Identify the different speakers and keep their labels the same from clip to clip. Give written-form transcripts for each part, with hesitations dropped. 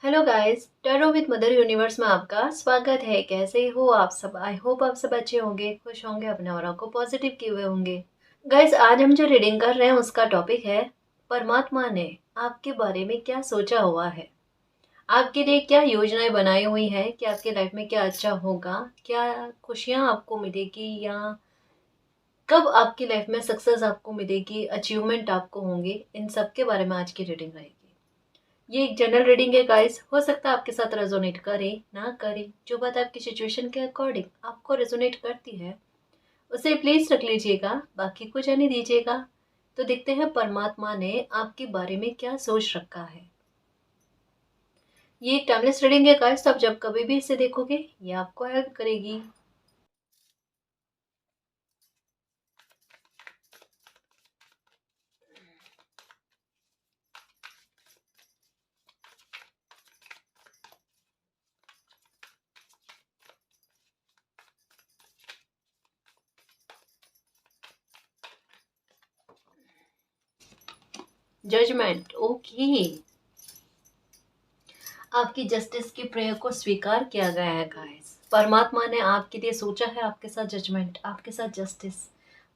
Speaker 1: Hello guys, tarot with mother universe में आपका स्वागत है। कैसे हो आप सब? आई होप आप सब अच्छे होंगे, खुश होंगे, अपने औरा को पॉजिटिव किए हुए होंगे। गाइस, आज हम जो रीडिंग कर रहे हैं उसका टॉपिक है परमात्मा ने आपके बारे में क्या सोचा हुआ है, आपके लिए क्या योजनाएं बनाई हुई है कि आपके लाइफ में क्या अच्छा होगा, क्या खुशियां आपको मिलेगी, या कब आपकी लाइफ में सक्सेस आपको मिलेगी, अचीवमेंट आपको होंगे। इन सब के बारे में आज की रीडिंग रहेगी। ये एक जनरल रीडिंग है गाइस, हो सकता है आपके साथ रेजोनेट करे ना करे। जो बात आपकी सिचुएशन के अकॉर्डिंग आपको रेजोनेट करती है उसे प्लीज रख लीजिएगा, बाकी को जाने दीजिएगा। तो देखते हैं परमात्मा ने आपके बारे में क्या सोच रखा है। ये एक टाइमलेस रीडिंग है गाइस, तो आप जब कभी भी इसे देखोगे ये आपको हेल्प करेगी। Judgement, okay. आपकी जस्टिस की प्रेयर को स्वीकार किया गया है गाइस। परमात्मा ने आपके लिए सोचा है, आपके साथ जजमेंट, आपके साथ जस्टिस।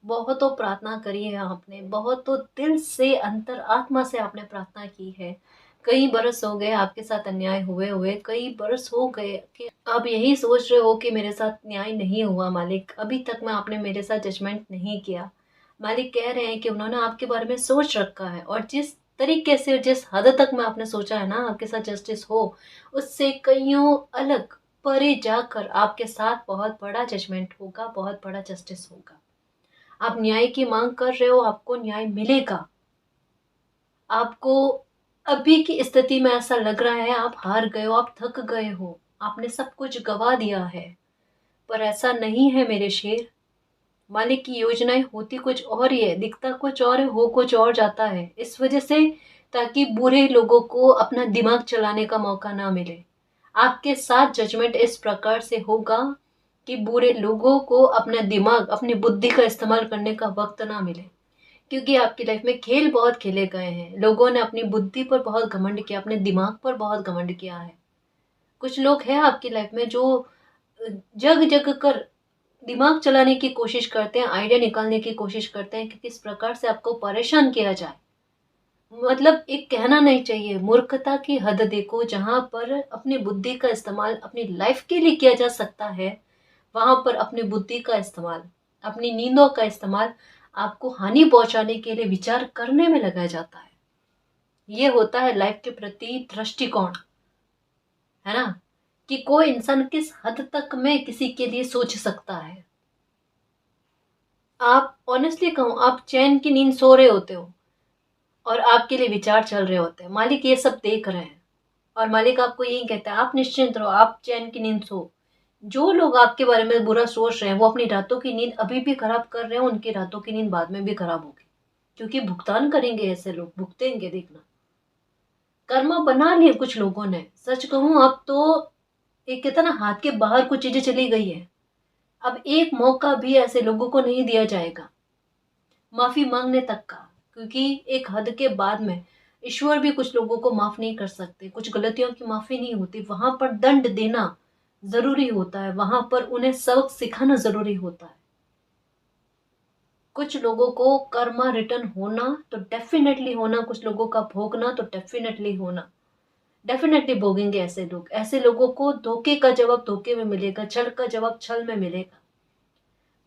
Speaker 1: बहुत तो प्रार्थना करी है आपने, बहुत तो दिल से अंतर आत्मा से आपने प्रार्थना की है। कई बरस हो गए आपके साथ अन्याय हुए हुए, कई बरस हो गए कि आप यही सोच रहे हो कि मेरे साथ न्याय नहीं हुआ मालिक, अभी तक में आपने मेरे साथ जजमेंट नहीं किया। मालिक कह रहे हैं कि उन्होंने आपके बारे में सोच रखा है, और जिस तरीके से, जिस हद तक में आपने सोचा है ना आपके साथ जस्टिस हो, उससे कईयों अलग परे जाकर आपके साथ बहुत बड़ा जजमेंट होगा, बहुत बड़ा जस्टिस होगा। आप न्याय की मांग कर रहे हो, आपको न्याय मिलेगा। आपको अभी की स्थिति में ऐसा लग रहा है आप हार गए हो, आप थक गए हो, आपने सब कुछ गवा दिया है, पर ऐसा नहीं है मेरे शेर। मालिक की योजनाएं होती कुछ और ही है, दिखता कुछ और है, हो कुछ और जाता है। इस वजह से ताकि बुरे लोगों को अपना दिमाग चलाने का मौका ना मिले। आपके साथ जजमेंट इस प्रकार से होगा कि बुरे लोगों को अपना दिमाग, अपनी बुद्धि का इस्तेमाल करने का वक्त ना मिले। क्योंकि आपकी लाइफ में खेल बहुत खेले गए हैं, लोगों ने अपनी बुद्धि पर बहुत घमंड किया, अपने दिमाग पर बहुत घमंड किया है। कुछ लोग हैं आपकी लाइफ में जो जग जग कर दिमाग चलाने की कोशिश करते हैं, आइडिया निकालने की कोशिश करते हैं कि किस प्रकार से आपको परेशान किया जाए। मतलब एक कहना नहीं चाहिए, मूर्खता की हद देखो। जहां पर अपनी बुद्धि का इस्तेमाल अपनी लाइफ के लिए किया जा सकता है, वहां पर अपनी बुद्धि का इस्तेमाल, अपनी नींदों का इस्तेमाल आपको हानि पहुंचाने के लिए विचार करने में लगाया जाता है। ये होता है लाइफ के प्रति दृष्टिकोण, है ना, कि कोई इंसान किस हद तक में किसी के लिए सोच सकता है। आप ऑनेस्टली कहूँ, आप चैन की नींद सो रहे होते हो और आपके लिए विचार चल रहे होते हैं, मालिक ये सब देख रहे हैं, और मालिक आपको यही कहता है आप निश्चिंत रहो, आप चैन की नींद सो। जो लोग आपके बारे में बुरा सोच रहे हैं वो अपनी रातों की नींद अभी भी खराब कर रहे हैं, उनकी रातों की नींद बाद में भी खराब होगी, क्योंकि भुगतान करेंगे, ऐसे लोग भुगतेंगे, देखना। कर्मा बना लिए कुछ लोगों ने, सच कहूं अब तो एक कहता ना, हाथ के बाहर कुछ चीजें चली गई है। अब एक मौका भी ऐसे लोगों को नहीं दिया जाएगा माफी मांगने तक का, क्योंकि एक हद के बाद में ईश्वर भी कुछ लोगों को माफ नहीं कर सकते। कुछ गलतियों की माफी नहीं होती, वहां पर दंड देना जरूरी होता है, वहां पर उन्हें सबक सिखाना जरूरी होता है। कुछ लोगों को कर्मा रिटर्न होना तो डेफिनेटली होना, कुछ लोगों का भोगना तो डेफिनेटली होना, डेफिनेटली भोगेंगे ऐसे लोग। ऐसे लोगों को धोखे का जवाब धोखे में मिलेगा, छल का जवाब छल में मिलेगा।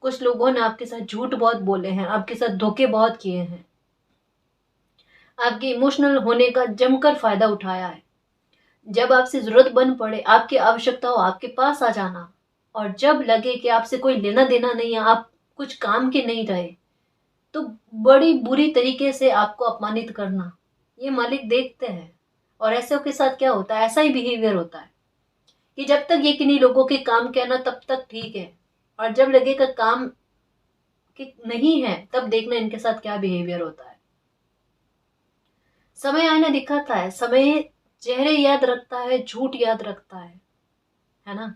Speaker 1: कुछ लोगों ने आपके साथ झूठ बहुत बोले हैं, आपके साथ धोखे बहुत किए हैं, आपके इमोशनल होने का जमकर फायदा उठाया है। जब आपसे जरूरत बन पड़े, आपकी आवश्यकता हो, आपके पास आ जाना, और जब लगे कि आपसे कोई लेना देना नहीं है, आप कुछ काम के नहीं रहे, तो बड़ी बुरी तरीके से आपको अपमानित करना, ये मालिक देखते हैं। और ऐसे के साथ क्या होता है, ऐसा ही बिहेवियर होता है कि जब तक ये किन्हीं लोगों के काम के ना तब तक ठीक है, और जब लगेगा काम कि नहीं है, तब देखना इनके साथ क्या बिहेवियर होता है। समय आईना दिखाता है, समय चेहरे याद रखता है, झूठ याद रखता है ना।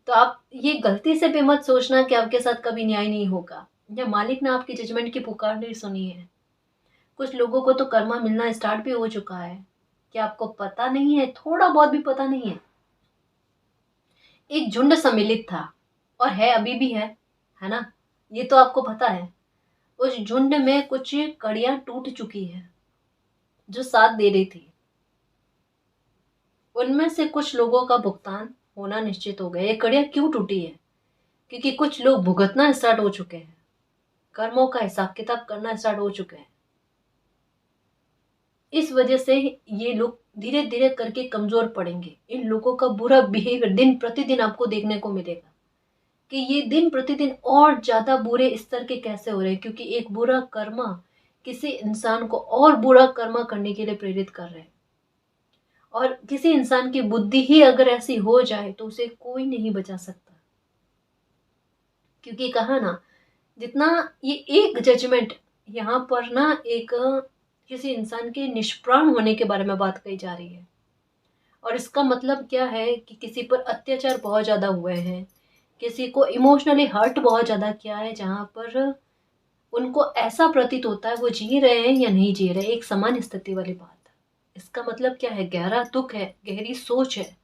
Speaker 1: तो आप ये गलती से भी मत सोचना कि आपके साथ कभी न्याय नहीं होगा, या मालिक ने आपकी जजमेंट की पुकार नहीं सुनी है। कुछ लोगों को तो कर्मा मिलना स्टार्ट भी हो चुका है, क्या आपको पता नहीं है, थोड़ा बहुत भी पता नहीं है? एक झुंड सम्मिलित था और है, अभी भी है ना? ये तो आपको पता है। उस झुंड में कुछ कड़ियां टूट चुकी है जो साथ दे रही थी। उनमें से कुछ लोगों का भुगतान होना निश्चित हो गया। ये कड़ियां क्यों टूटी है? क्योंकि कुछ लोग भुगतना स्टार्ट हो चुके हैं, कर्मों का हिसाब किताब करना स्टार्ट हो चुके हैं। इस वजह से ये लोग धीरे धीरे करके कमजोर पड़ेंगे। इन लोगों का बुरा बिहेवियर दिन प्रतिदिन आपको देखने को मिलेगा कि ये दिन प्रतिदिन और ज्यादा बुरे स्तर के कैसे हो रहे हैं, क्योंकि एक बुरा कर्मा किसी इंसान को और बुरा कर्मा करने के लिए प्रेरित कर रहे हैं। और किसी इंसान की बुद्धि ही अगर ऐसी हो जाए तो उसे कोई नहीं बचा सकता। क्योंकि कहा ना, जितना ये एक जजमेंट यहाँ पर ना एक किसी इंसान के निष्प्राण होने के बारे में बात कही जा रही है। और इसका मतलब क्या है कि किसी पर अत्याचार बहुत ज्यादा हुए हैं, किसी को इमोशनली हर्ट बहुत ज्यादा किया है, जहां पर उनको ऐसा प्रतीत होता है वो जी रहे हैं या नहीं जी रहे, एक समान स्थिति वाली बात। इसका मतलब क्या है? गहरा दुख है, गहरी सोच है,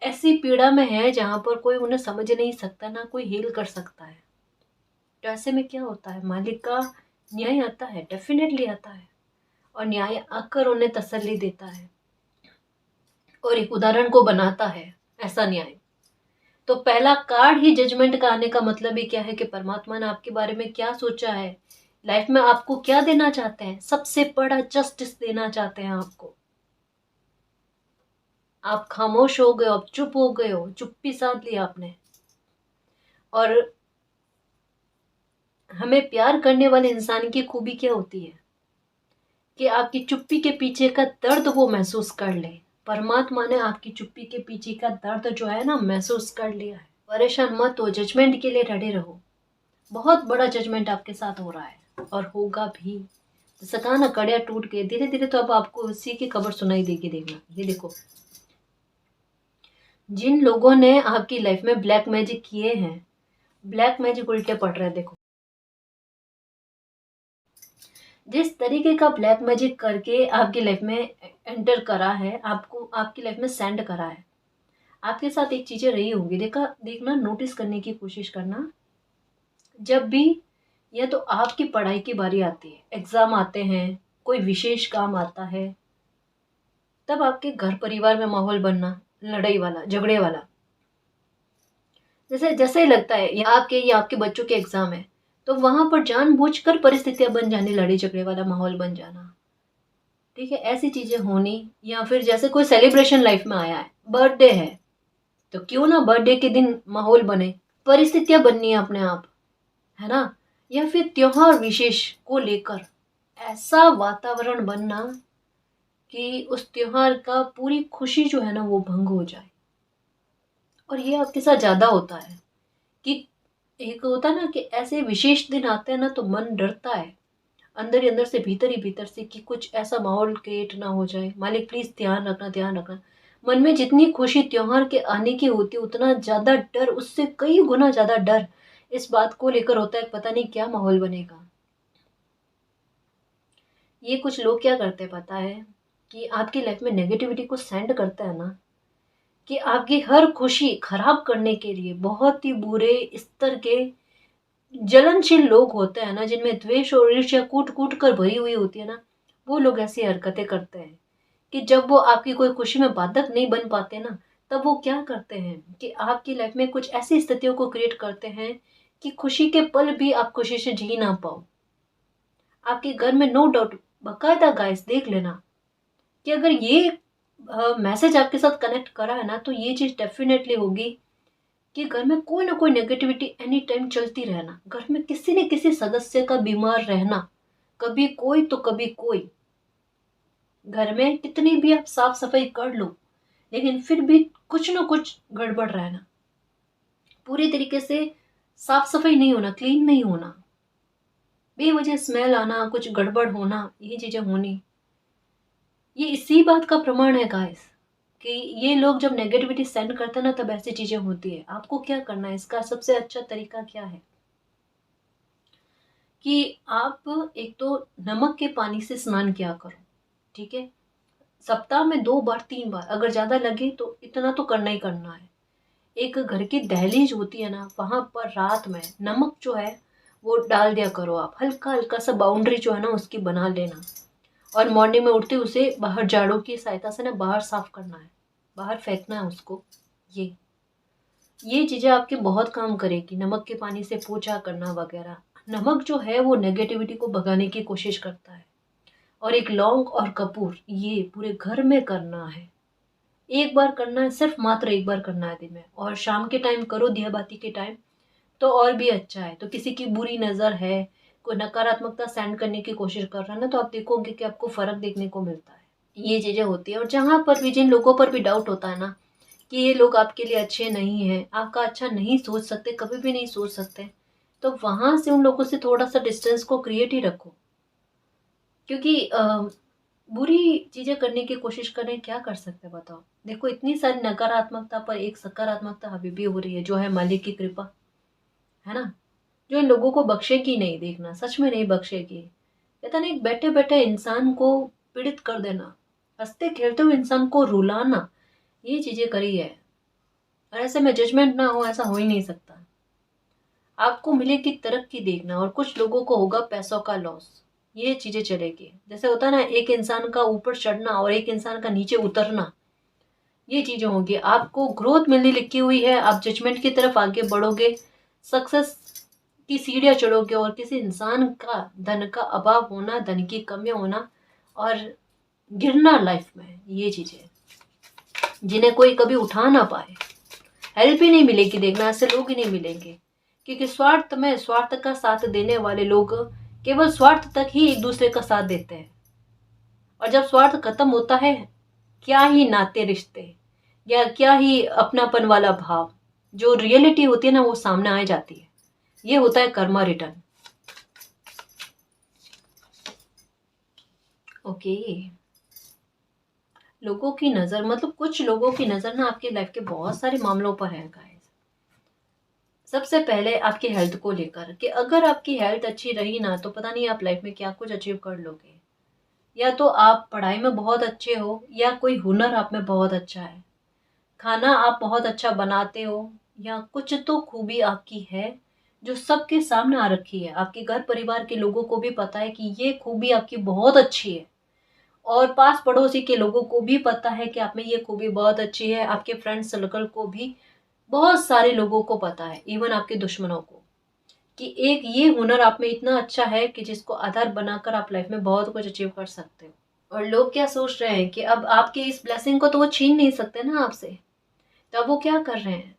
Speaker 1: ऐसी पीड़ा में है जहां पर कोई उन्हें समझ नहीं सकता, ना कोई हील कर सकता है। तो ऐसे में क्या होता है? मालिक का न्याय आता है, डेफिनेटली आता है। और न्याय आकर उन्हें तसल्ली देता है और एक उदाहरण को बनाता है ऐसा न्याय। तो पहला कार्ड ही जजमेंट का आने का मतलब ही क्या है कि परमात्मा ने आपके बारे में क्या सोचा है, लाइफ में आपको क्या देना चाहते हैं। सबसे बड़ा जस्टिस देना चाहते हैं आपको। आप खामोश हो गए हो, आप चुप हो गए हो, चुप्पी साध ली आपने। और हमें प्यार करने वाले इंसान की खूबी क्या होती है कि आपकी चुप्पी के पीछे का दर्द वो महसूस कर ले। परमात्मा ने आपकी चुप्पी के पीछे का दर्द जो है ना महसूस कर लिया है। परेशान मत हो, जजमेंट के लिए रेडी रहो। बहुत बड़ा जजमेंट आपके साथ हो रहा है और होगा भी। जैसे कहा ना, कड़िया टूट गई, धीरे धीरे तो अब आपको उसी की खबर सुनाई देगी। देखना, ये देखो, जिन लोगों ने आपकी लाइफ में ब्लैक मैजिक किए हैं, ब्लैक मैजिक उल्टे पड़ रहे हैं। देखो, जिस तरीके का ब्लैक मैजिक करके आपकी लाइफ में एंटर करा है, आपको आपकी लाइफ में सेंड करा है, आपके साथ एक चीजें रही होंगी। देखना, नोटिस करने की कोशिश करना। जब भी या तो आपकी पढ़ाई की बारी आती है, एग्जाम आते हैं, कोई विशेष काम आता है, तब आपके घर परिवार में माहौल बनना लड़ाई वाला, झगड़े वाला। जैसे जैसे ही लगता है या आपके बच्चों के एग्जाम है, तो वहां पर जानबूझकर परिस्थितियां बन जानी, लड़ाई झगड़े वाला माहौल बन जाना। ठीक है, ऐसी चीजें होनी। या फिर जैसे कोई सेलिब्रेशन लाइफ में आया है, बर्थडे है, तो क्यों ना बर्थडे के दिन माहौल बने, परिस्थितियां बननी है अपने आप, है ना? या फिर त्योहार विशेष को लेकर ऐसा वातावरण बनना कि उस त्योहार का पूरी खुशी जो है ना वो भंग हो जाए। और ये आपके साथ ज्यादा होता है कि एक होता है ना कि ऐसे विशेष दिन आते हैं ना तो मन डरता है अंदर ही अंदर से, भीतर ही भीतर से, कि कुछ ऐसा माहौल क्रिएट ना हो जाए। मालिक प्लीज ध्यान रखना, ध्यान रखना। मन में जितनी खुशी त्योहार के आने की होती है, उतना ज्यादा डर, उससे कई गुना ज्यादा डर इस बात को लेकर होता है, पता नहीं क्या माहौल बनेगा। ये कुछ लोग क्या करते हैं पता है, कि आपकी लाइफ में नेगेटिविटी को सेंड करते हैं ना, कि आपकी हर खुशी खराब करने के लिए बहुत ही बुरे स्तर के जलनशील लोग होते हैं ना, जिनमें द्वेष और ईर्ष्या कूट कूट कर भरी हुई होती है ना, वो लोग ऐसी हरकतें करते हैं कि जब वो आपकी कोई खुशी में बाधक नहीं बन पाते ना, तब वो क्या करते हैं कि आपकी लाइफ में कुछ ऐसी स्थितियों को क्रिएट करते हैं कि खुशी के पल भी आप खुशी से जी ना पाओ। आपके घर में नो डाउट, बकायदा गाइस देख लेना कि अगर ये मैसेज आपके साथ कनेक्ट करा है ना, तो ये चीज डेफिनेटली होगी कि घर में कोई ना कोई नेगेटिविटी एनी टाइम चलती रहना, घर में किसी न किसी सदस्य का बीमार रहना, कभी कोई तो कभी कोई। घर में कितनी भी आप साफ सफाई कर लो, लेकिन फिर भी कुछ ना कुछ गड़बड़ रहना, पूरी तरीके से साफ सफाई नहीं होना, क्लीन नहीं होना, बेवजह स्मेल आना, कुछ गड़बड़ होना, ये चीजें होनी। ये इसी बात का प्रमाण है गाइस कि ये लोग जब नेगेटिविटी सेंड करते हैं ना, तब ऐसी चीजें होती है। आपको क्या करना है, इसका सबसे अच्छा तरीका क्या है कि आप एक तो नमक के पानी से स्नान किया करो। ठीक है, सप्ताह में 2 बार 3 बार अगर ज़्यादा लगे तो इतना तो करना ही करना है। एक घर की दहलीज होती है ना, वहाँ पर रात में नमक जो है वो डाल दिया करो आप, हल्का हल्का सा बाउंड्री जो है ना उसकी बना लेना। और मॉर्निंग में उठते उसे बाहर झाड़ू की सहायता से ना बाहर साफ करना है, बाहर फेंकना है उसको। ये चीज़ें आपके बहुत काम करेगी, नमक के पानी से पोछा करना वगैरह। नमक जो है वो नेगेटिविटी को भगाने की कोशिश करता है। और एक लौंग और कपूर ये पूरे घर में करना है। एक बार करना है, सिर्फ मात्र एक बार करना है दिन में, और शाम के टाइम करो दिया बाती के टाइम तो और भी अच्छा है। तो किसी की बुरी नज़र है, कोई नकारात्मकता सेंड करने की कोशिश कर रहा है ना, तो आप देखोगे कि आपको फ़र्क देखने को मिलता है। ये चीज़ें होती है। और जहाँ पर भी जिन लोगों पर भी डाउट होता है ना कि ये लोग आपके लिए अच्छे नहीं हैं, आपका अच्छा नहीं सोच सकते, कभी भी नहीं सोच सकते, तो वहाँ से उन लोगों से थोड़ा-सा डिस्टेंस को क्रिएट ही रखो। क्योंकि बुरी चीज़ें करने की कोशिश करें, क्या कर सकते हैं बताओ? देखो इतनी सारी नकारात्मकता पर एक सकारात्मकता अभी भी हो रही है, जो है मालिक की कृपा, है ना? जो इन लोगों को बख्शेगी नहीं, देखना सच में नहीं बख्शेगी। कहते हैं ना, एक बैठे-बैठे इंसान को पीड़ित कर देना, हँसते-खेलते हुए इंसान को रुलाना, ये चीज़ें करी है। और ऐसे में जजमेंट ना हो, ऐसा हो ही नहीं सकता। आपको मिलेगी तरक्की देखना, और कुछ लोगों को होगा पैसों का लॉस। ये चीज़ें चलेगी। जैसे होता है ना, एक इंसान का ऊपर चढ़ना और एक इंसान का नीचे उतरना, ये चीज़ें होंगी। आपको ग्रोथ मिलनी लिखी हुई है, आप जजमेंट की तरफ आगे बढ़ोगे, सक्सेस की सीढ़ियाँ चढ़ोगे। और किसी इंसान का धन का अभाव होना, धन की कमियाँ होना और गिरना लाइफ में, ये चीज़ें जिन्हें कोई कभी उठा ना पाए, हेल्प ही नहीं मिलेगी। देखना ऐसे लोग ही नहीं मिलेंगे, क्योंकि स्वार्थ में स्वार्थ का साथ देने वाले लोग केवल स्वार्थ तक ही एक दूसरे का साथ देते हैं। और जब स्वार्थ खत्म होता है, क्या ही नाते रिश्ते या क्या ही अपनापन वाला भाव, जो रियलिटी होती है ना वो सामने आ जाती है। ये होता है कर्मा रिटर्न। ओके, लोगों की नज़र, मतलब कुछ लोगों की नज़र ना आपकी लाइफ के बहुत सारे मामलों पर है गाइस। सबसे पहले आपकी हेल्थ को लेकर, कि अगर आपकी हेल्थ अच्छी रही ना, तो पता नहीं आप लाइफ में क्या कुछ अचीव कर लोगे। या तो आप पढ़ाई में बहुत अच्छे हो, या कोई हुनर आप में बहुत अच्छा है, खाना आप बहुत अच्छा बनाते हो, या कुछ तो खूबी आपकी है जो सबके सामने आ रखी है। आपके घर परिवार के लोगों को भी पता है कि ये खूबी आपकी बहुत अच्छी है, और पास पड़ोसी के लोगों को भी पता है कि आप में ये खूबी बहुत अच्छी है। आपके फ्रेंड सर्कल को भी, बहुत सारे लोगों को पता है, इवन आपके दुश्मनों को, कि एक ये हुनर आप में इतना अच्छा है कि जिसको आधार बनाकर आप लाइफ में बहुत कुछ अचीव कर सकते हो। और लोग क्या सोच रहे हैं कि अब आपके इस ब्लेसिंग को तो वो छीन नहीं सकते ना आपसे। तब वो क्या कर रहे हैं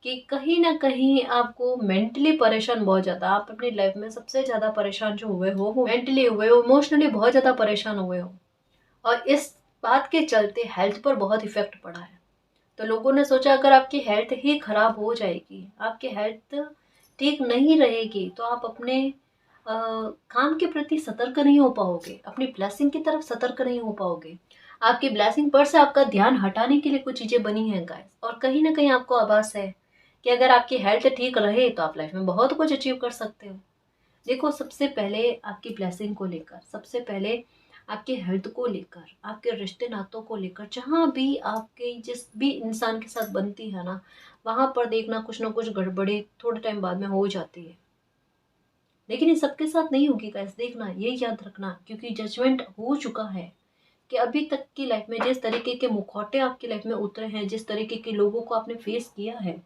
Speaker 1: कि कहीं ना कहीं आपको मेंटली परेशान बहुत ज़्यादा, आप अपनी लाइफ में सबसे ज़्यादा परेशान जो हुए हो वो मेंटली हुए हो, इमोशनली बहुत ज़्यादा परेशान हुए हो। और इस बात के चलते हेल्थ पर बहुत इफेक्ट पड़ा है। तो लोगों ने सोचा अगर आपकी हेल्थ ही खराब हो जाएगी, आपकी हेल्थ ठीक नहीं रहेगी, तो आप अपने काम के प्रति सतर्क नहीं हो पाओगे, अपनी ब्लेसिंग की तरफ सतर्क नहीं हो पाओगे। आपकी ब्लेसिंग पर से आपका ध्यान हटाने के लिए कुछ चीज़ें बनी हैं गाइस। और कहीं ना कहीं आपको आभास है कि अगर आपकी हेल्थ ठीक रहे तो आप लाइफ में बहुत कुछ अचीव कर सकते हो। देखो, सबसे पहले आपकी ब्लेसिंग को लेकर, सबसे पहले आपके हेल्थ को लेकर, आपके रिश्ते नातों को लेकर, जहाँ भी आपके जिस भी इंसान के साथ बनती है ना, वहाँ पर देखना कुछ ना कुछ गड़बड़ी थोड़े टाइम बाद में हो जाती है। लेकिन ये सबके साथ नहीं होगी गाइस, देखना ये याद रखना, क्योंकि जजमेंट हो चुका है कि अभी तक की लाइफ में जिस तरीके के मुखौटे आपकी लाइफ में उतरे हैं, जिस तरीके के लोगों को आपने फेस किया है,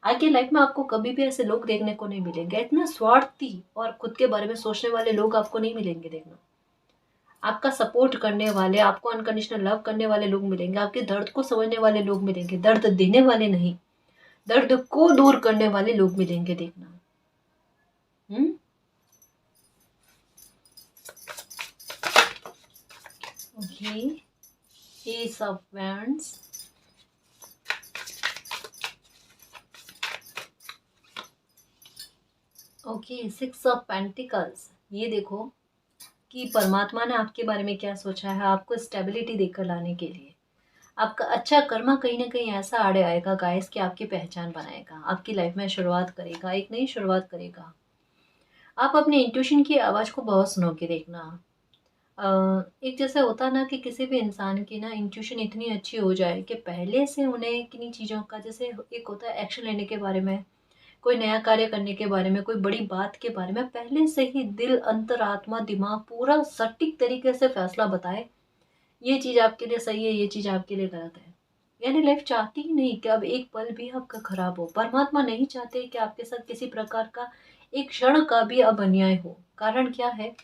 Speaker 1: आगे लाइफ में आपको कभी भी ऐसे लोग देखने को नहीं मिलेंगे। इतना स्वार्थी और खुद के बारे में सोचने वाले लोग आपको नहीं मिलेंगे। देखना, आपका सपोर्ट करने वाले, आपको अनकंडीशनल लव करने वाले लोग मिलेंगे, आपके दर्द को समझने वाले लोग मिलेंगे, दर्द देने वाले नहीं, दर्द को दूर करने वाले लोग मिलेंगे। देखना। Okay, S of wands, okay, six of pentacles. ये देखो कि परमात्मा ने आपके बारे में क्या सोचा है, आपको स्टेबिलिटी देकर लाने के लिए। आपका अच्छा कर्मा कहीं ना कहीं ऐसा आड़े आएगा गाइस कि आपकी पहचान बनाएगा, आपकी लाइफ में शुरुआत करेगा, एक नई शुरुआत करेगा। आप अपने इंट्यूशन की आवाज़ को बहुत सुनोगे। देखना, एक जैसे होता है ना कि किसी भी इंसान की ना इंट्यूशन इतनी अच्छी हो जाए कि पहले से उन्हें किन्हीं चीज़ों का, जैसे एक होता है एक्शन लेने के बारे में, कोई नया कार्य करने के बारे में, कोई बड़ी बात के बारे में पहले से ही दिल, अंतरात्मा, दिमाग पूरा सटीक तरीके से फैसला बताए, ये चीज़ आपके लिए सही है, ये चीज़ आपके लिए गलत है। यानी लाइफ चाहती ही नहीं कि अब एक पल भी आपका खराब हो। परमात्मा नहीं चाहते कि आपके साथ किसी प्रकार का एक क्षण का भी अब अन्याय हो। कारण क्या है,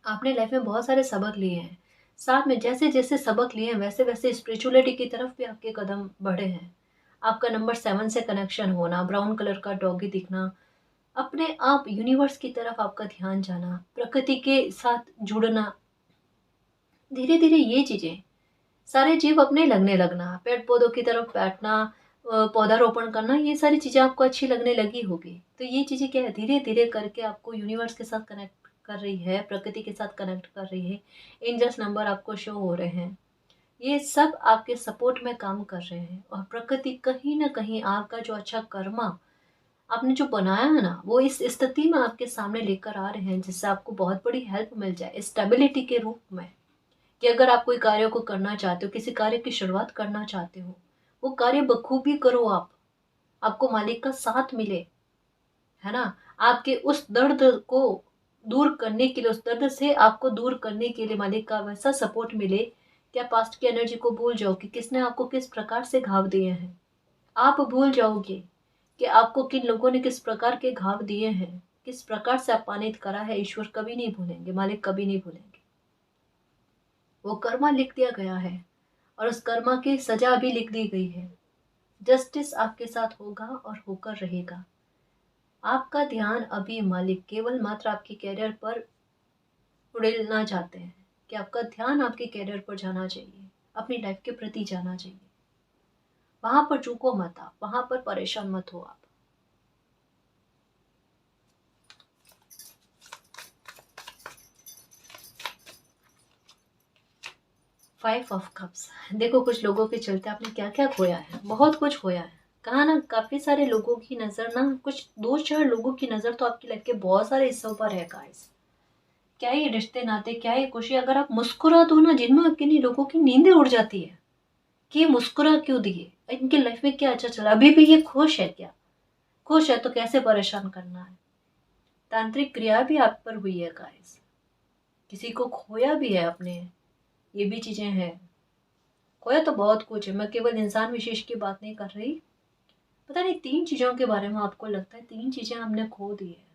Speaker 1: आपने लाइफ में बहुत सारे सबक लिए हैं, साथ में जैसे जैसे सबक लिए हैं वैसे वैसे स्पिरिचुअलिटी की तरफ भी आपके कदम बढ़े हैं। आपका नंबर 7 से कनेक्शन होना, ब्राउन कलर का डॉगी दिखना, अपने आप यूनिवर्स की तरफ आपका ध्यान जाना, प्रकृति के साथ जुड़ना, धीरे धीरे ये चीजें, सारे जीव अपने लगने लगना, पेड़ पौधों की तरफ बैठना, पौधारोपण करना, ये सारी चीजें आपको अच्छी लगने लगी होगी। तो ये चीजें क्या है, धीरे धीरे करके आपको यूनिवर्स के साथ कनेक्ट कर रही है, प्रकृति के साथ कनेक्ट कर रही है। एंजल्स नंबर आपको शो हो रहे हैं, ये सब आपके सपोर्ट में काम कर रहे हैं। और प्रकृति कहीं ना कहीं आपका जो अच्छा कर्मा आपने जो बनाया है ना, वो इस स्थिति में आपके सामने लेकर आ रहे हैं, जिससे आपको बहुत बड़ी हेल्प मिल जाए स्टेबिलिटी के रूप में। कि अगर आप कोई कार्य को करना चाहते हो, किसी कार्य की शुरुआत करना चाहते हो, वो कार्य बखूबी करो आप, आपको मालिक का साथ मिले, है ना। आपके उस दर्द को दूर करने के लिए, उस दर्द से आपको दूर करने के लिए मालिक का वैसा सपोर्ट मिले कि आप पास्ट की एनर्जी को भूल जाओ कि किसने आपको किस प्रकार से घाव दिए हैं। आप भूल जाओगे कि आपको किन लोगों ने किस प्रकार के घाव दिए हैं, किस प्रकार से अपमानित करा है। ईश्वर कभी नहीं भूलेंगे, मालिक कभी नहीं भूलेंगे। वो कर्मा लिख दिया गया है और उस कर्मा की सजा भी लिख दी गई है। जस्टिस आपके साथ होगा और होकर रहेगा। आपका ध्यान अभी मालिक केवल मात्र आपके कैरियर पर उड़ेलना चाहते हैं कि आपका ध्यान आपके कैरियर पर जाना चाहिए, अपनी लाइफ के प्रति जाना चाहिए। वहां पर चूको मत आप, वहां पर परेशान मत हो आप। 5 ऑफ कप्स, देखो कुछ लोगों के चलते आपने क्या क्या खोया है, बहुत कुछ खोया है। कहा ना, काफी सारे लोगों की नजर ना, कुछ 2-4 लोगों की नजर तो आपकी लाइफ के बहुत सारे हिस्सों पर है गाइस। क्या ये रिश्ते नाते, क्या ये खुशी, अगर आप मुस्कुरा दो ना, जिनमें किन्हीं लोगों की नींदें उड़ जाती है कि ये मुस्कुरा क्यों दिए, इनकी लाइफ में क्या अच्छा चला, अभी भी ये खुश है क्या, खुश है तो कैसे परेशान करना है। तांत्रिक क्रिया भी आप पर हुई है गाइस, किसी को खोया भी है आपने, ये भी चीजें हैं। खोया तो बहुत कुछ है, मैं केवल इंसान विशेष की बात नहीं कर रही। पता नहीं 3 चीजों के बारे में आपको लगता है 3 चीजें हमने खो दी है,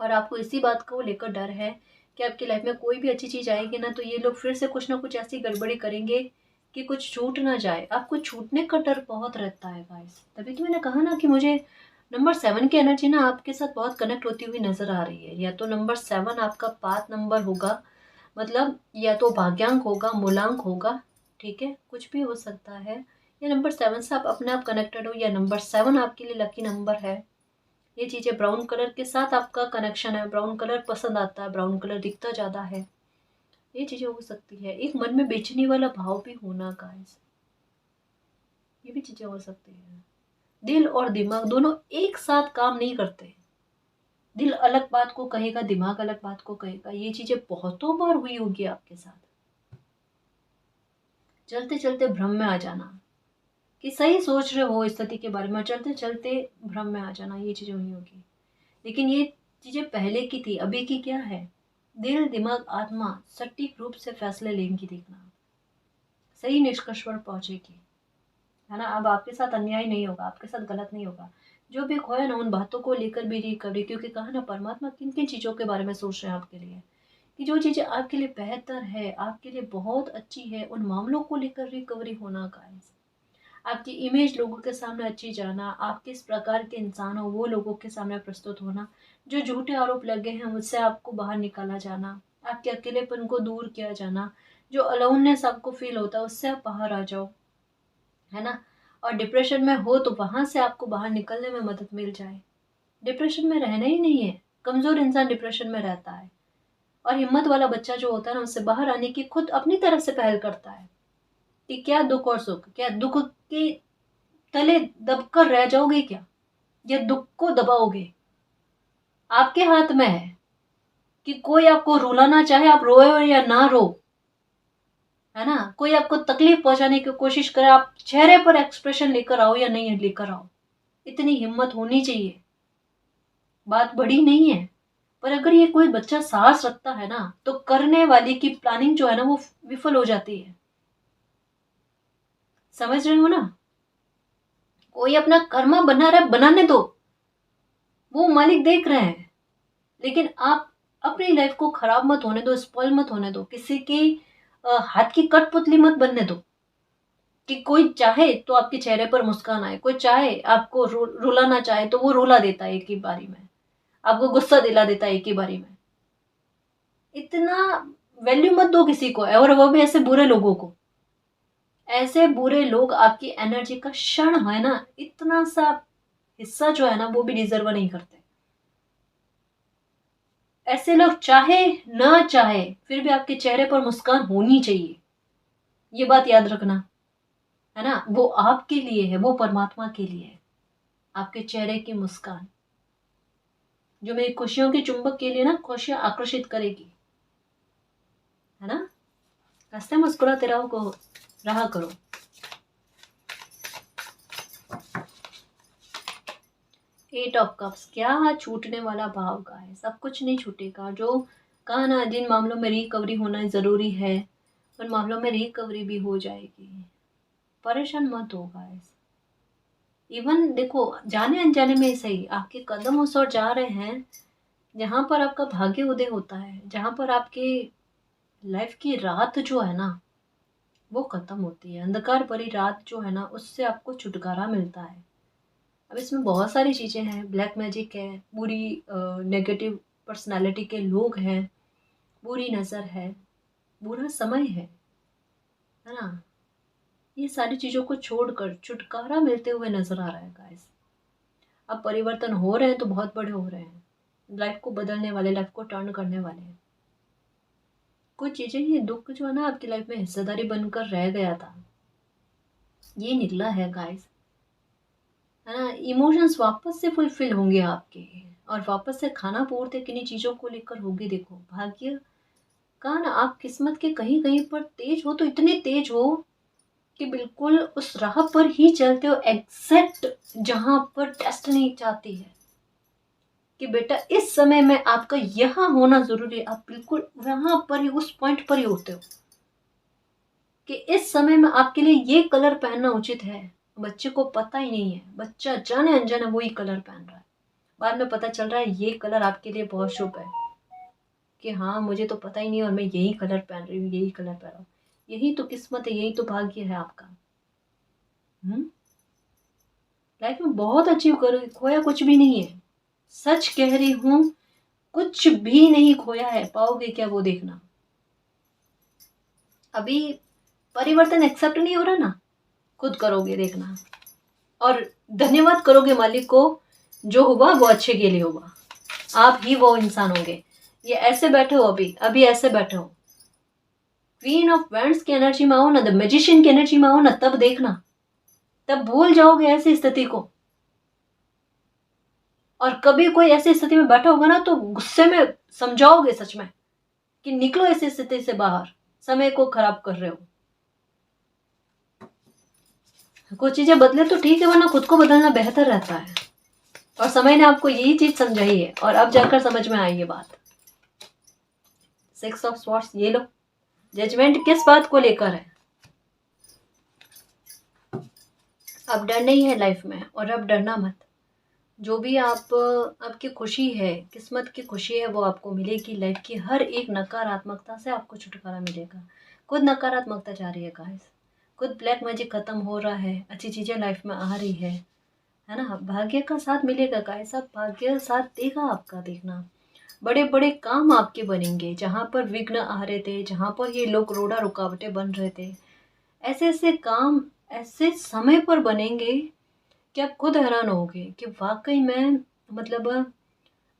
Speaker 1: और आपको इसी बात को लेकर डर है कि आपकी लाइफ में कोई भी अच्छी चीज आएगी ना, तो ये लोग फिर से कुछ ना कुछ ऐसी गड़बड़ी करेंगे कि कुछ छूट ना जाए। आपको छूटने का डर बहुत रहता है गाइस। तभी तो मैंने कहा ना कि मुझे नंबर 7 की एनर्जी ना आपके साथ बहुत कनेक्ट होती हुई नजर आ रही है। या तो नंबर 7 आपका पाथ नंबर होगा, मतलब या तो भाग्यांक होगा, मूलांक होगा, ठीक है, कुछ भी हो सकता है। या नंबर 7 से आप अपने आप कनेक्टेड हो, या नंबर 7 आपके लिए लकी नंबर है। ये चीज़ें, ब्राउन कलर के साथ आपका कनेक्शन है, ब्राउन कलर पसंद आता है, ब्राउन कलर दिखता ज़्यादा है, ये चीज़ें हो सकती है। एक मन में बेचने वाला भाव भी होना गाइस, ये भी चीज़ें हो सकती है। दिल और दिमाग दोनों एक साथ काम नहीं करते, दिल अलग बात को कहेगा, दिमाग अलग बात को कहेगा। ये चीज़ें बहुतों बार हुई होगी आपके साथ। चलते चलते भ्रम में आ जाना कि सही सोच रहे हो स्थिति के बारे में, चलते चलते भ्रम में आ जाना, ये चीज़ें हुई होगी। लेकिन ये चीज़ें पहले की थी, अभी की क्या है, दिल, दिमाग, आत्मा सटीक रूप से फैसले लेंगी, देखना सही निष्कर्ष पर पहुंचेगी, है ना। अब आपके साथ अन्याय नहीं होगा, आपके साथ गलत नहीं होगा। जो भी खोया ना, उन बातों को लेकर भी रिकवरी, क्योंकि कहा ना परमात्मा किन किन चीज़ों के बारे में सोच रहे हैं आपके लिए, कि जो चीज़ें आपके लिए बेहतर है, आपके लिए बहुत अच्छी है, उन मामलों को लेकर रिकवरी होना गाइस। आपकी इमेज लोगों के सामने अच्छी जाना, आप किस प्रकार के इंसान हो वो लोगों के सामने प्रस्तुत होना, जो झूठे आरोप लगे हैं उससे आपको बाहर निकाला जाना, आपके अकेलेपन को दूर किया जाना, जो अलोननेस आपको फील होता है उससे आप बाहर आ जाओ, है ना। और डिप्रेशन में हो तो वहां से आपको बाहर निकलने में मदद मिल जाए। डिप्रेशन में रहना ही नहीं है, कमजोर इंसान डिप्रेशन में रहता है, और हिम्मत वाला बच्चा जो होता है ना, उससे बाहर आने की खुद अपनी तरफ से पहल करता है। कि क्या दुख और सुख, क्या दुख के तले दबकर रह जाओगे क्या, या दुख को दबाओगे, आपके हाथ में है। कि कोई आपको रुलाना चाहे, आप रोए या ना रो, है ना, कोई आपको तकलीफ पहुंचाने की कोशिश करे, आप चेहरे पर एक्सप्रेशन लेकर आओ या नहीं लेकर आओ, इतनी हिम्मत होनी चाहिए। बात बड़ी नहीं है, पर अगर ये कोई बच्चा साहस रखता है ना, तो करने वाले की प्लानिंग जो है ना वो विफल हो जाती है। समझ रहे हो ना? कोई अपना कर्मा बना रहा है, बनाने दो, वो मालिक देख रहे हैं, लेकिन आप अपनी लाइफ को खराब मत होने दो, स्पॉइल मत होने दो, किसी की हाथ की कठपुतली मत बनने दो कि कोई चाहे तो आपके चेहरे पर मुस्कान आए, कोई चाहे आपको रुलाना चाहे तो वो रुला देता है एक ही बारी में, आपको गुस्सा दिला देता है एक ही बारी में। इतना वैल्यू मत दो किसी को, और वो भी ऐसे बुरे लोगों को। ऐसे बुरे लोग आपकी एनर्जी का क्षण है ना, इतना सा हिस्सा जो है ना वो भी डिजर्व नहीं करते। ऐसे लोग चाहे ना चाहे फिर भी आपके चेहरे पर मुस्कान होनी चाहिए, ये बात याद रखना, है ना। वो आपके लिए है, वो परमात्मा के लिए है, आपके चेहरे की मुस्कान जो मेरी खुशियों के चुंबक के लिए ना खुशियां आकर्षित करेगी, है ना। हंसते मुस्कुराते रहा करो। एट ऑफ कप्स, क्या छूटने वाला भाव का है, सब कुछ नहीं छूटेगा। जो कहा ना, जिन मामलों में रिकवरी होना जरूरी है उन मामलों में रिकवरी भी हो जाएगी, परेशान मत हो गाइस। इवन देखो, जाने अनजाने में सही आपके कदम उस ओर जा रहे हैं जहां पर आपका भाग्य उदय होता है, जहां पर आपकी लाइफ की रात जो है ना वो खत्म होती है, अंधकार भरी रात जो है ना उससे आपको छुटकारा मिलता है। अब इसमें बहुत सारी चीज़ें हैं, ब्लैक मैजिक है, बुरी नेगेटिव पर्सनालिटी के लोग हैं, बुरी नज़र है, बुरा समय है ना। ये सारी चीज़ों को छोड़कर छुटकारा मिलते हुए नजर आ रहा है गाइस। अब परिवर्तन हो रहे हैं तो बहुत बड़े हो रहे हैं, लाइफ को बदलने वाले, लाइफ को टर्न करने वाले हैं। कुछ चीज़ें, ये दुख जो है ना आपकी लाइफ में हिस्सेदारी बनकर रह गया था, ये निकला है गाइस, है ना। इमोशंस वापस से फुलफिल होंगे आपके, और वापस से खाना पूर्ति किन्हीं चीज़ों को लेकर होगी। देखो, भाग्य का ना, आप किस्मत के कहीं कहीं पर तेज हो तो इतने तेज हो कि बिल्कुल उस राह पर ही चलते हो एग्जैक्ट जहां पर डेस्टिनी चाहती है कि बेटा इस समय में आपका यहाँ होना जरूरी है, आप बिल्कुल वहां पर ही, उस पॉइंट पर ही होते हो कि इस समय में आपके लिए ये कलर पहनना उचित है। बच्चे को पता ही नहीं है, बच्चा जाने अनजाने वही कलर पहन रहा है, बाद में पता चल रहा है ये कलर आपके लिए बहुत शुभ है, कि हाँ मुझे तो पता ही नहीं और मैं यही कलर पहन रही हूँ, यही कलर पहन रहा हूँ। यही तो किस्मत है, यही तो भाग्य है आपका। लाइफ में बहुत अचीव करो, खोया कुछ भी नहीं है, सच कह रही हूं, कुछ भी नहीं खोया है। पाओगे क्या वो देखना। अभी परिवर्तन एक्सेप्ट नहीं हो रहा ना, खुद करोगे देखना, और धन्यवाद करोगे मालिक को, जो हुआ वो अच्छे के लिए हुआ, आप ही वो इंसान होंगे। ये ऐसे बैठे हो, अभी ऐसे बैठे हो, क्वीन ऑफ वैंड्स की एनर्जी में आओ ना, द मैजिशियन की एनर्जी में आओ ना, तब देखना, तब भूल जाओगे ऐसी स्थिति को। और कभी कोई ऐसी स्थिति में बैठा होगा ना तो गुस्से में समझाओगे सच में कि निकलो ऐसी स्थिति से बाहर, समय को खराब कर रहे हो। कुछ चीजें बदले तो ठीक है, वरना खुद को बदलना बेहतर रहता है। और समय ने आपको यही चीज समझाई है, और अब जाकर समझ में आई ये बात। 6 ऑफ स्वॉर्ड्स, ये लो, जजमेंट किस बात को लेकर है। अब डर नहीं है लाइफ में, और अब डरना मत। जो भी आपकी खुशी है, किस्मत की खुशी है, वो आपको मिलेगी। लाइफ की हर एक नकारात्मकता से आपको छुटकारा मिलेगा। खुद नकारात्मकता जा रही है गाइस, खुद ब्लैक मैजिक खत्म हो रहा है, अच्छी चीजें लाइफ में आ रही है ना। भाग्य का साथ मिलेगा गाइस, अब भाग्य साथ देगा आपका, देखना बड़े बड़े काम आपके बनेंगे। जहाँ पर विघ्न आ रहे थे, जहाँ पर ये लोग रोड़ा रुकावटें बन रहे थे, ऐसे ऐसे काम ऐसे समय पर बनेंगे कि आप खुद हैरान होगे कि वाकई में, मतलब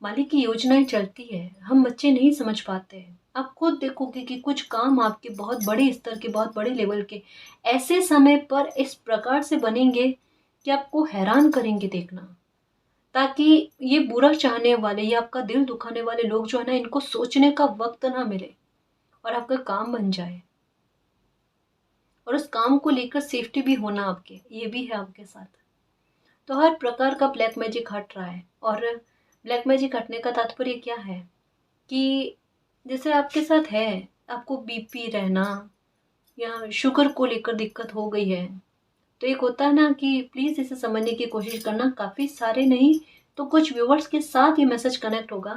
Speaker 1: मालिक की योजनाएं चलती है, हम बच्चे नहीं समझ पाते हैं। आप खुद देखोगे कि कुछ काम आपके बहुत बड़े स्तर के, बहुत बड़े लेवल के ऐसे समय पर इस प्रकार से बनेंगे कि आपको हैरान करेंगे। देखना, ताकि ये बुरा चाहने वाले या आपका दिल दुखाने वाले लोग जो है ना, इनको सोचने का वक्त ना मिले और आपका काम बन जाए। और उस काम को लेकर सेफ्टी भी होना आपके, ये भी है आपके साथ। तो हर प्रकार का ब्लैक मैजिक हट रहा है। और ब्लैक मैजिक हटने का तात्पर्य क्या है कि जैसे आपके साथ है, आपको बीपी रहना या शुगर को लेकर दिक्कत हो गई है, तो एक होता है ना कि प्लीज़ इसे समझने की कोशिश करना। काफ़ी सारे नहीं तो कुछ व्यूवर्स के साथ ये मैसेज कनेक्ट होगा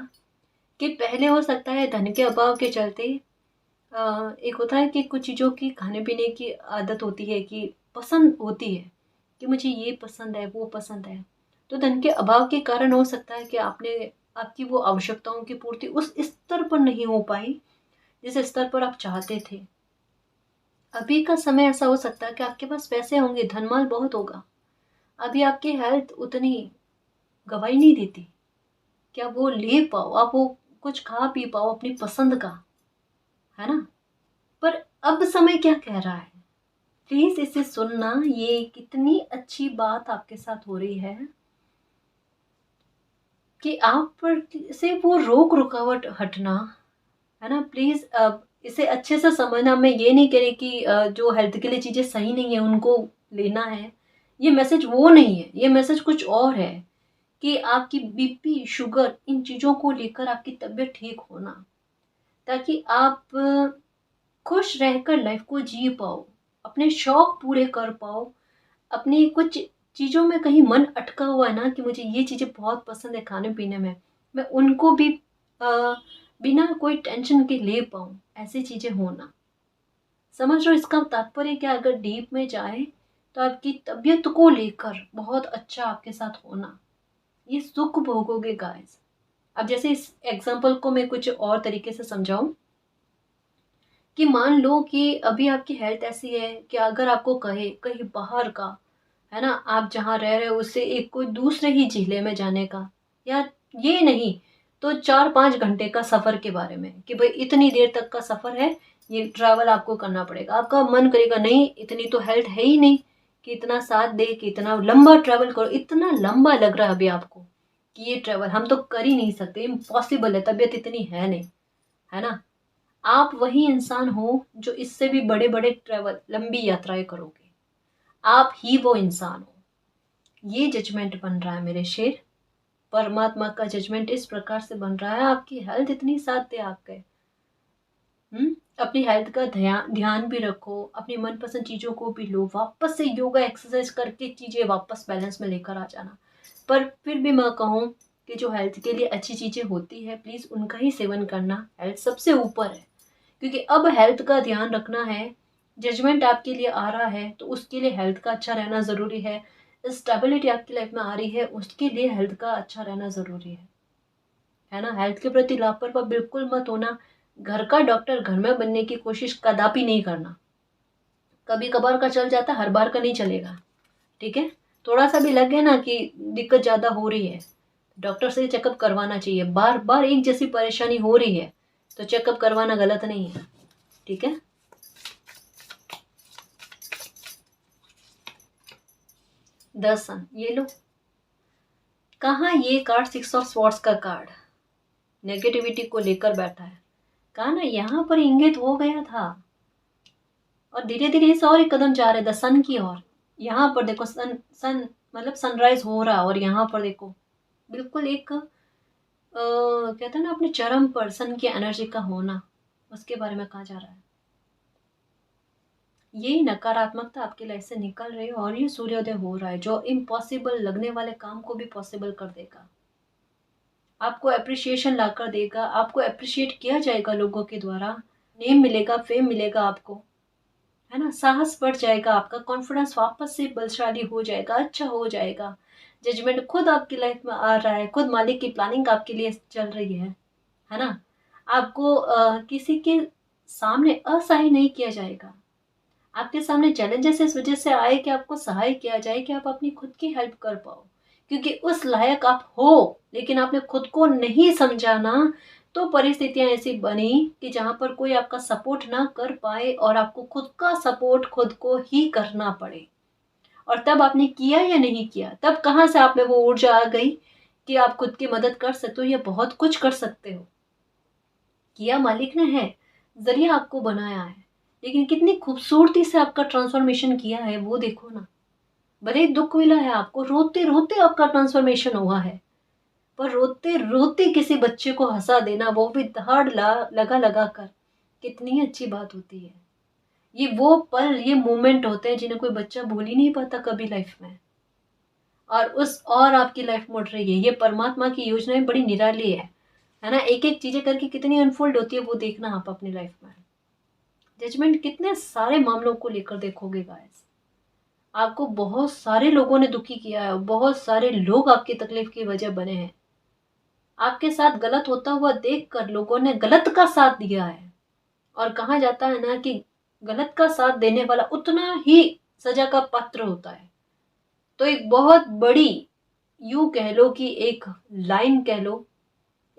Speaker 1: कि पहले हो सकता है धन के अभाव के चलते एक होता है कि कुछ चीज़ों की खाने पीने की आदत होती है कि पसंद होती है कि मुझे ये पसंद है, वो पसंद है। तो धन के अभाव के कारण हो सकता है कि आपकी वो आवश्यकताओं की पूर्ति उस स्तर पर नहीं हो पाई जिस स्तर पर आप चाहते थे। अभी का समय ऐसा हो सकता है कि आपके पास पैसे होंगे, धनमाल बहुत होगा, अभी आपकी हेल्थ उतनी गवाही नहीं देती कि आप वो ले पाओ, आप वो कुछ खा पी पाओ अपनी पसंद का, है ना? पर अब समय क्या कह रहा है? प्लीज इसे सुनना, ये कितनी अच्छी बात आपके साथ हो रही है कि आप पर से वो रोक रुकावट हटना, है ना? प्लीज अब इसे अच्छे से समझना। मैं ये नहीं कह रही कि जो हेल्थ के लिए चीजें सही नहीं है उनको लेना है। ये मैसेज वो नहीं है, ये मैसेज कुछ और है कि आपकी बीपी, शुगर, इन चीजों को लेकर आपकी तबीयत ठीक होना, ताकि आप खुश रहकर लाइफ को जी पाओ, अपने शौक पूरे कर पाओ। अपनी कुछ चीज़ों में कहीं मन अटका हुआ है ना कि मुझे ये चीज़ें बहुत पसंद है खाने पीने में, मैं उनको भी आ, बिना कोई टेंशन के ले पाऊँ, ऐसी चीज़ें होना। समझ रहे हो इसका तात्पर्य क्या? अगर डीप में जाए तो आपकी तबीयत को लेकर बहुत अच्छा आपके साथ होना, ये सुख भोगोगे गाइस। अब जैसे इस एग्जाम्पल को मैं कुछ और तरीके से समझाऊं कि मान लो कि अभी आपकी हेल्थ ऐसी है कि अगर आपको कहे कहीं बाहर का, है ना, आप जहाँ रह रहे हो उससे एक कोई दूसरे ही जिले में जाने का, या ये नहीं तो 4-5 घंटे का सफ़र के बारे में कि भाई इतनी देर तक का सफ़र है, ये ट्रैवल आपको करना पड़ेगा। आपका मन करेगा नहीं, इतनी तो हेल्थ है ही नहीं कि इतना साथ दे कि इतना लंबा ट्रैवल करो। इतना लंबा लग रहा है अभी आपको कि ये ट्रैवल हम तो कर ही नहीं सकते, इम्पॉसिबल है, तबीयत इतनी है नहीं, है ना? आप वही इंसान हो जो इससे भी बड़े बड़े ट्रैवल, लंबी यात्राएं करोगे। आप ही वो इंसान हो। ये जजमेंट बन रहा है मेरे शेर। परमात्मा का जजमेंट इस प्रकार से बन रहा है, आपकी हेल्थ इतनी साथ दे आपके। अपनी हेल्थ का ध्यान ध्यान भी रखो, अपनी मनपसंद चीज़ों को भी लो, वापस से योगा एक्सरसाइज करके चीज़ें वापस बैलेंस में लेकर आ जाना। पर फिर भी मैं कहूँ कि जो हेल्थ के लिए अच्छी चीज़ें होती है प्लीज़ उनका ही सेवन करना, हेल्थ सबसे ऊपर है। क्योंकि अब हेल्थ का ध्यान रखना है, जजमेंट आपके लिए आ रहा है तो उसके लिए हेल्थ का अच्छा रहना ज़रूरी है। स्टेबिलिटी आपकी लाइफ में आ रही है, उसके लिए हेल्थ का अच्छा रहना ज़रूरी है ना? हेल्थ के प्रति लापरवाह बिल्कुल मत होना। घर का डॉक्टर घर में बनने की कोशिश कदापि नहीं करना। कभी कभार का चल जाता, हर बार का नहीं चलेगा, ठीक है? थोड़ा सा भी लगे ना कि दिक्कत ज़्यादा हो रही है, डॉक्टर से चेकअप करवाना चाहिए। बार बार एक जैसी परेशानी हो रही है तो चेकअप करवाना गलत नहीं है, ठीक है? दर्शन ये लो, कहाँ ये कार्ड 6 ऑफ स्वॉर्ड्स का कार्ड नेगेटिविटी को लेकर बैठा है। कहा ना यहाँ पर इंगित हो गया था और धीरे धीरे इस और एक कदम जा रहे द सन की ओर। यहाँ पर देखो सन सन मतलब सनराइज हो रहा, और यहाँ पर देखो बिल्कुल एक कहते हैं ना अपने चरम पर सन की एनर्जी का होना, उसके बारे में कहा जा रहा है। ये नकारात्मकता आपकी लाइफ से निकल रही है और ये सूर्योदय हो रहा है जो इम्पॉसिबल लगने वाले काम को भी पॉसिबल कर देगा। आपको अप्रिशिएशन ला कर देगा, आपको अप्रिशिएट किया जाएगा लोगों के द्वारा, नेम मिलेगा, फेम मिलेगा आपको, है ना? साहस बढ़ जाएगा, आपका कॉन्फिडेंस वापस से बलशाली हो जाएगा, अच्छा हो जाएगा। जजमेंट खुद आपकी लाइफ में आ रहा है, खुद मालिक की प्लानिंग आपके लिए चल रही है ना? आपको किसी के सामने असहाय नहीं किया जाएगा। आपके सामने चैलेंजेस इस वजह से आए कि आपको सहाय किया जाए कि आप अपनी खुद की हेल्प कर पाओ, क्योंकि उस लायक आप हो, लेकिन आपने खुद को नहीं समझा ना, तो परिस्थितियां ऐसी बनी कि जहाँ पर कोई आपका सपोर्ट ना कर पाए और आपको खुद का सपोर्ट खुद को ही करना पड़े। और तब आपने किया या नहीं किया, तब कहाँ से आप में वो ऊर्जा आ गई कि आप खुद की मदद कर सकते हो या बहुत कुछ कर सकते हो। किया मालिक ने है, ज़रिया आपको बनाया है, लेकिन कितनी खूबसूरती से आपका ट्रांसफ़ॉर्मेशन किया है वो देखो ना। भले ही दुःख मिला है आपको, रोते-रोते आपका ट्रांसफ़ॉर्मेशन हुआ है, पर रोते-रोते किसी बच्चे को हँसा देना, वो भी धाड़ ला लगा-लगा कर, कितनी अच्छी बात होती है। ये वो पल, ये मोमेंट होते हैं जिन्हें कोई बच्चा भूल ही नहीं पाता कभी लाइफ़ में। और आपकी लाइफ़ मुड़ रही है। ये परमात्मा की योजनाएँ बड़ी निराली है ना? एक-एक चीज़ें करके कितनी अनफ़ोल्ड होती है वो देखना आप अपनी लाइफ़ में। जजमेंट कितने सारे मामलों को लेकर देखोगे गाइस। आपको बहुत सारे लोगों ने दुखी किया है, बहुत सारे लोग आपकी तकलीफ की वजह बने हैं। आपके साथ गलत होता हुआ देखकर लोगों ने गलत का साथ दिया है। और कहा जाता है ना कि गलत का साथ देने वाला उतना ही सजा का पात्र होता है। तो एक बहुत बड़ी, यूं कह लो कि एक लाइन कह लो,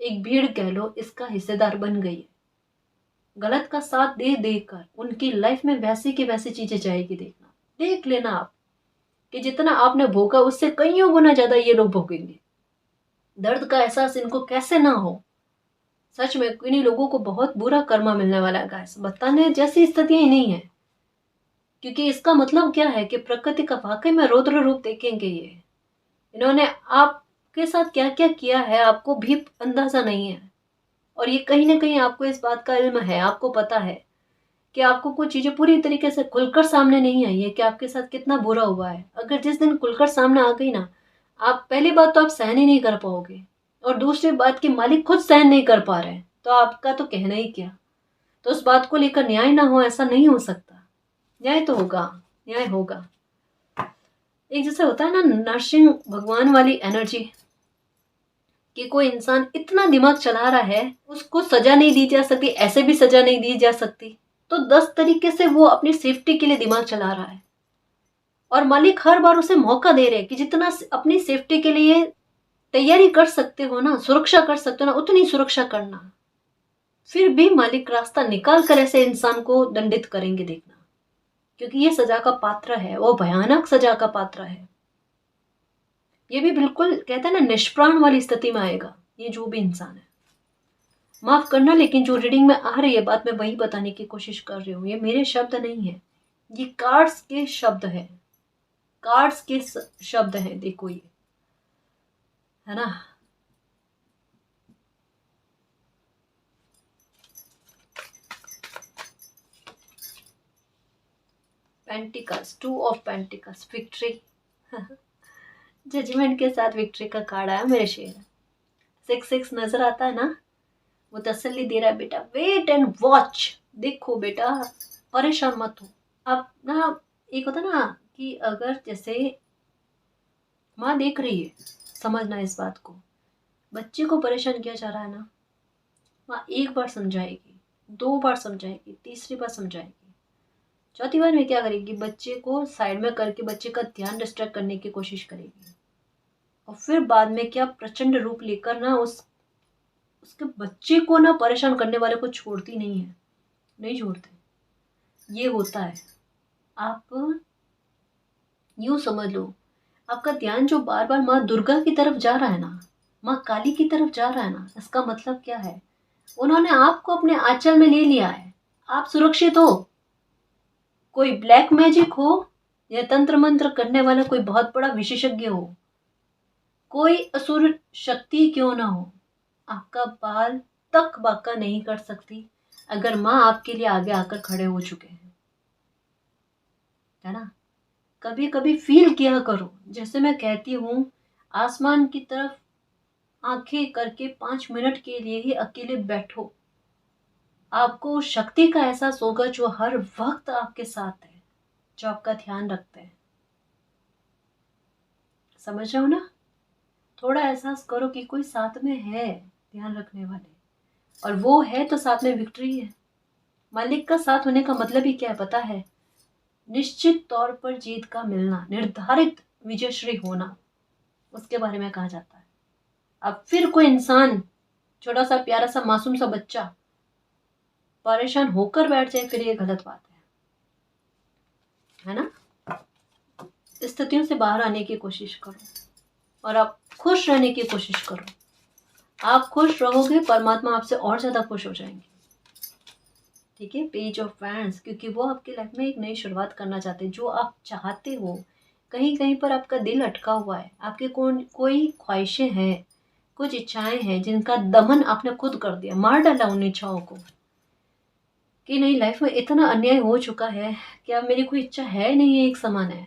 Speaker 1: एक भीड़ कह लो, इसका हिस्सेदार बन गई है। गलत का साथ दे देकर उनकी लाइफ में वैसी की वैसी चीजें जाएगी। देखना, देख लेना आप कि जितना आपने भोगा उससे कईयों गुना ज्यादा ये लोग भोगेंगे। दर्द का एहसास इनको कैसे ना हो। सच में इन्हीं लोगों को बहुत बुरा कर्मा मिलने वाला है गाइस। बताने जैसी स्थितियां ही नहीं है, क्योंकि इसका मतलब क्या है कि प्रकृति का वाकई में रौद्र रूप देखेंगे ये। इन्होंने आपके साथ क्या क्या किया है आपको भी अंदाजा नहीं है। और ये कहीं ना कहीं आपको इस बात का इल्म है, आपको पता है कि आपको कुछ चीजें पूरी तरीके से खुलकर सामने नहीं आई है कि आपके साथ कितना बुरा हुआ है। अगर जिस दिन खुलकर सामने आ गई ना, आप पहली बात तो आप सहन ही नहीं कर पाओगे, और दूसरी बात कि मालिक खुद सहन नहीं कर पा रहे हैं तो आपका तो कहना ही क्या। तो उस बात को लेकर न्याय ना हो, ऐसा नहीं हो सकता। न्याय तो होगा, न्याय होगा। एक जैसे होता है ना नरसिंह भगवान वाली एनर्जी, कि कोई इंसान इतना दिमाग चला रहा है, उसको सजा नहीं दी जा सकती, ऐसे भी सजा नहीं दी जा सकती, तो 10 तरीके से वो अपनी सेफ्टी के लिए दिमाग चला रहा है। और मालिक हर बार उसे मौका दे रहे हैं कि जितना अपनी सेफ्टी के लिए तैयारी कर सकते हो ना, सुरक्षा कर सकते हो ना, उतनी सुरक्षा करना। फिर भी मालिक रास्ता निकाल कर ऐसे इंसान को दंडित करेंगे, देखना। क्योंकि ये सजा का पात्र है, वो भयानक सजा का पात्र है। ये भी बिल्कुल कहते हैं ना निष्प्राण वाली स्थिति में आएगा ये जो भी इंसान है। माफ करना, लेकिन जो रीडिंग में आ रही है बात मैं वही बताने की कोशिश कर रही हूँ। ये मेरे शब्द नहीं है, ये कार्ड्स के शब्द है, कार्ड्स के शब्द है। देखो ये है ना, pentacles, 2 of pentacles, victory. Judgement के साथ विक्ट्री का कार्ड आया मेरे शेर। 6 नजर आता है ना, वो तसल्ली दे रहा है, बेटा वेट एंड वॉच। देखो बेटा, परेशान मत हो। आप ना, एक होता ना कि अगर जैसे माँ देख रही है, समझना इस बात को, बच्चे को परेशान किया जा रहा है ना, माँ एक बार समझाएगी, 2 बार समझाएगी, तीसरी बार समझाएगी, चौथी बार में क्या करेगी, बच्चे को साइड में करके बच्चे का ध्यान डिस्ट्रैक्ट करने की कोशिश करेगी। और फिर बाद में क्या प्रचंड रूप लेकर ना उसके बच्चे को ना परेशान करने वाले को छोड़ती नहीं है, नहीं छोड़ते। ये होता है। आप यूं समझ लो, आपका ध्यान जो बार बार माँ दुर्गा की तरफ जा रहा है ना, माँ काली की तरफ जा रहा है ना, इसका मतलब क्या है, उन्होंने आपको अपने आंचल में ले लिया है। आप सुरक्षित हो। कोई ब्लैक मैजिक हो या तंत्र मंत्र करने वाला कोई बहुत बड़ा विशेषज्ञ हो, कोई असुर शक्ति क्यों ना हो, आपका बाल तक बाका नहीं कर सकती अगर माँ आपके लिए आगे आकर खड़े हो चुके हैं, है ना। कभी कभी फील किया करो, जैसे मैं कहती हूँ, आसमान की तरफ आंखें करके 5 मिनट के लिए ही अकेले बैठो। आपको उस शक्ति का एहसास होगा जो हर वक्त आपके साथ है, जो आपका ध्यान रखते हैं। समझ रहे हो ना। थोड़ा एहसास करो कि कोई साथ में है ध्यान रखने वाले, और वो है तो साथ में विक्ट्री है। मालिक का साथ होने का मतलब ही क्या है पता है, निश्चित तौर पर जीत का मिलना, निर्धारित विजयश्री होना, उसके बारे में कहा जाता है। अब फिर कोई इंसान, छोटा सा प्यारा सा मासूम सा बच्चा परेशान होकर बैठ जाए, फिर ये गलत बात है ना। स्थितियों से बाहर आने की कोशिश करो और आप खुद खुश रहने की कोशिश करो। आप खुश रहोगे, परमात्मा आपसे और ज़्यादा खुश हो जाएंगे। ठीक है, पेज ऑफ वैंड्स, क्योंकि वो आपकी लाइफ में एक नई शुरुआत करना चाहते हैं। जो आप चाहते हो, कहीं कहीं पर आपका दिल अटका हुआ है, आपके कोई ख्वाहिशें हैं, कुछ इच्छाएं हैं जिनका दमन आपने खुद कर दिया, मार डाला उन इच्छाओं को, कि नहीं लाइफ में इतना अन्याय हो चुका है कि अब मेरी कोई इच्छा है नहीं है, एक समान है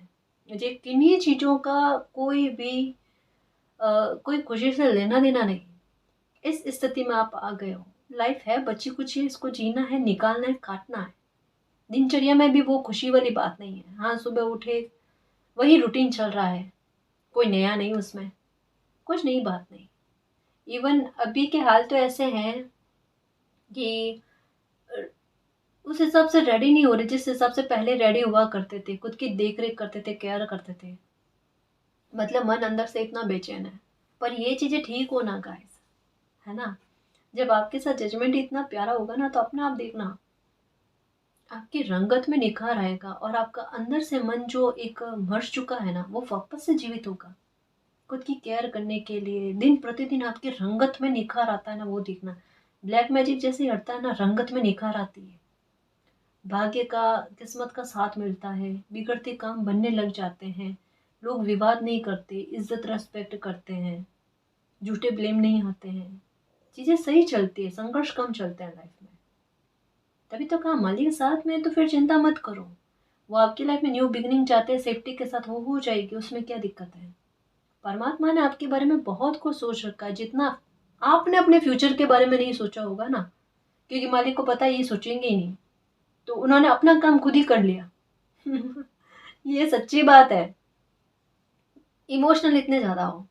Speaker 1: मुझे किन्हीं चीज़ों का कोई भी कोई खुशी से लेना देना नहीं। इस स्थिति में आप आ गए हो। लाइफ है, बच्ची कुछ है, इसको जीना है, निकालना है, काटना है। दिनचर्या में भी वो खुशी वाली बात नहीं है। हाँ, सुबह उठे वही रूटीन चल रहा है, कोई नया नहीं उसमें, कुछ नई बात नहीं। इवन अभी के हाल तो ऐसे हैं कि उस हिसाब से रेडी नहीं हो रहे जिस हिसाब से पहले रेडी हुआ करते थे, खुद की देख रेख करते थे, केयर करते थे। मतलब मन अंदर से इतना बेचैन है। पर ये चीज़ें ठीक हो ना गाइस, है ना। जब आपके साथ जजमेंट इतना प्यारा होगा ना, तो अपने आप देखना आपकी रंगत में निखार आएगा, और आपका अंदर से मन जो एक मर चुका है ना, वो वापस से जीवित होगा खुद की केयर करने के लिए। दिन प्रतिदिन आपकी रंगत में निखार आता है ना, वो देखना। ब्लैक मैजिक जैसे ही हटता है ना, रंगत में निखार आती है, भाग्य का, किस्मत का साथ मिलता है, बिगड़ते काम बनने लग जाते हैं, लोग विवाद नहीं करते, इज्जत रेस्पेक्ट करते हैं, झूठे ब्लेम नहीं आते हैं, चीज़ें सही चलती है, संघर्ष कम चलते हैं लाइफ में। तभी तो कहा मालिक साथ में है, तो फिर चिंता मत करो। वो आपकी लाइफ में न्यू बिगनिंग चाहते हैं, सेफ्टी के साथ हो जाएगी, उसमें क्या दिक्कत है। परमात्मा ने आपके बारे में बहुत कुछ सोच रखा है, जितना आपने अपने फ्यूचर के बारे में नहीं सोचा होगा ना, क्योंकि मालिक को पता है ये सोचेंगे ही नहीं, तो उन्होंने अपना काम खुद ही कर लिया। ये सच्ची बात है। इमोशनल इतने ज़्यादा हो,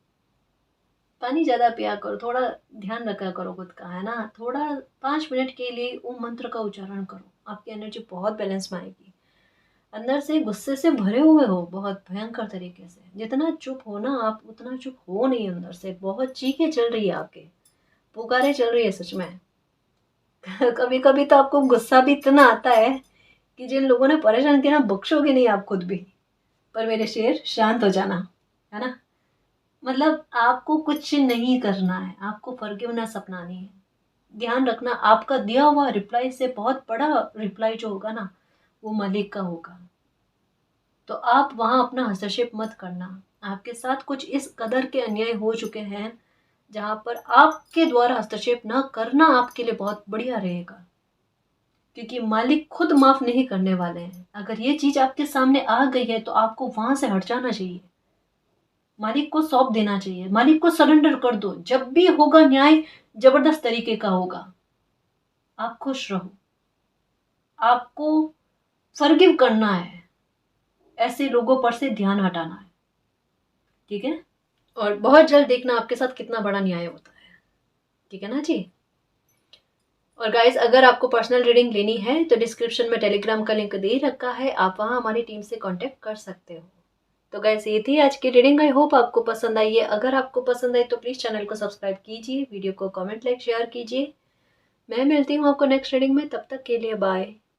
Speaker 1: पानी ज़्यादा पिया करो, थोड़ा ध्यान रखा करो खुद का, है ना। थोड़ा 5 मिनट के लिए ओम मंत्र का उच्चारण करो, आपकी एनर्जी बहुत बैलेंस में आएगी। अंदर से गुस्से से भरे हुए हो बहुत भयंकर तरीके से, जितना चुप हो ना आप, उतना चुप हो नहीं। अंदर से बहुत चीखें चल रही है, आपके पुकारें चल रही है सच में। कभी कभी तो आपको गुस्सा भी इतना आता है कि जिन लोगों ने परेशान किया ना, बख्शोगे नहीं आप खुद भी। पर मेरे शेर शांत हो जाना, है ना। मतलब आपको कुछ नहीं करना है, आपको फॉरगिवनेस अपनानी है। ध्यान रखना, आपका दिया हुआ रिप्लाई से बहुत बड़ा रिप्लाई जो होगा ना, वो मालिक का होगा। तो आप वहाँ अपना हस्तक्षेप मत करना। आपके साथ कुछ इस कदर के अन्याय हो चुके हैं जहाँ पर आपके द्वारा हस्तक्षेप ना करना आपके लिए बहुत बढ़िया रहेगा, क्योंकि मालिक खुद माफ नहीं करने वाले हैं। अगर ये चीज आपके सामने आ गई है तो आपको वहां से हट जाना चाहिए, मालिक को सौंप देना चाहिए, मालिक को सरेंडर कर दो। जब भी होगा न्याय जबरदस्त तरीके का होगा। आप खुश रहो, आपको फॉरगिव करना है, ऐसे लोगों पर से ध्यान हटाना है, ठीक है। और बहुत जल्द देखना आपके साथ कितना बड़ा न्याय होता है, ठीक है ना जी। और गाइज, अगर आपको पर्सनल रीडिंग लेनी है तो डिस्क्रिप्शन में टेलीग्राम का लिंक दे रखा है, आप वहाँ हमारी टीम से कांटेक्ट कर सकते हो। तो गाइज, ये थी आज की रीडिंग। आई होप आपको पसंद आई है। अगर आपको पसंद आई तो प्लीज़ चैनल को सब्सक्राइब कीजिए, वीडियो को कमेंट लाइक शेयर कीजिए। मैं मिलती हूँ आपको नेक्स्ट रीडिंग में, तब तक के लिए बाय।